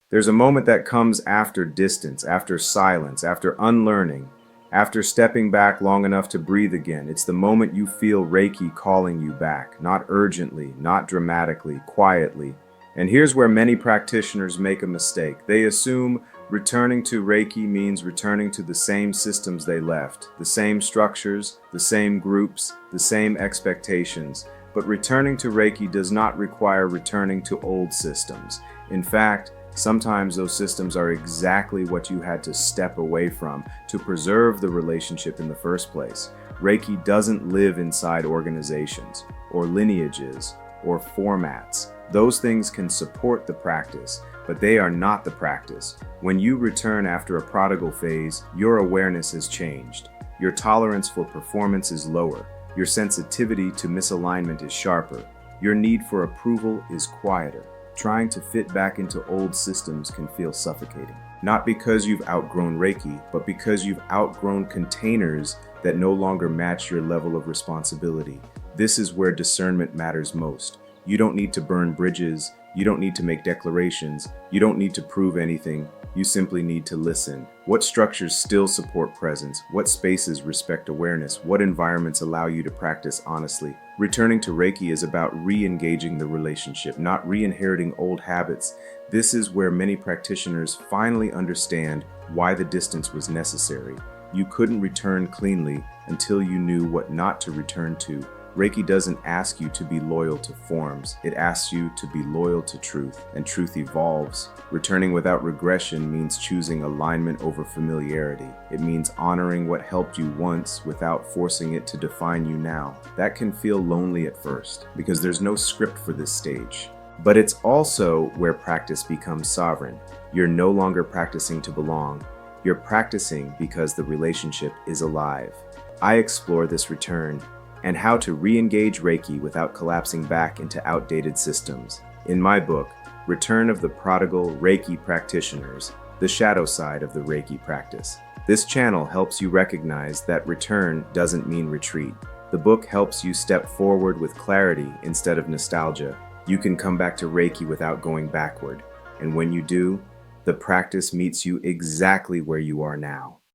There's a moment that comes after distance, after silence, after unlearning, after stepping back long enough to breathe again. It's the moment you feel Reiki calling you back, not urgently, not dramatically, quietly. And here's where many practitioners make a mistake. They assume returning to Reiki means returning to the same systems they left, the same structures, the same groups, the same expectations. But returning to Reiki does not require returning to old systems. In fact, sometimes those systems are exactly what you had to step away from to preserve the relationship in the first place. Reiki doesn't live inside organizations, or lineages, or formats. Those things can support the practice, but they are not the practice. When you return after a prodigal phase, your awareness has changed. Your tolerance for performance is lower. Your sensitivity to misalignment is sharper. Your need for approval is quieter. Trying to fit back into old systems can feel suffocating. Not because you've outgrown Reiki, but because you've outgrown containers that no longer match your level of responsibility. This is where discernment matters most. You don't need to burn bridges. You don't need to make declarations. You don't need to prove anything. You simply need to listen. What structures still support presence? What spaces respect awareness? What environments allow you to practice honestly? Returning to Reiki is about re-engaging the relationship, not re-inheriting old habits. This is where many practitioners finally understand why the distance was necessary. You couldn't return cleanly until you knew what not to return to. Reiki doesn't ask you to be loyal to forms. It asks you to be loyal to truth, and truth evolves. Returning without regression means choosing alignment over familiarity. It means honoring what helped you once without forcing it to define you now. That can feel lonely at first, because there's no script for this stage. But it's also where practice becomes sovereign. You're no longer practicing to belong. You're practicing because the relationship is alive. I explore this return and how to re-engage Reiki without collapsing back into outdated systems. In my book, Return of the Prodigal Reiki Practitioners, the shadow side of the Reiki practice. This channel helps you recognize that return doesn't mean retreat. The book helps you step forward with clarity instead of nostalgia. You can come back to Reiki without going backward. And when you do, the practice meets you exactly where you are now.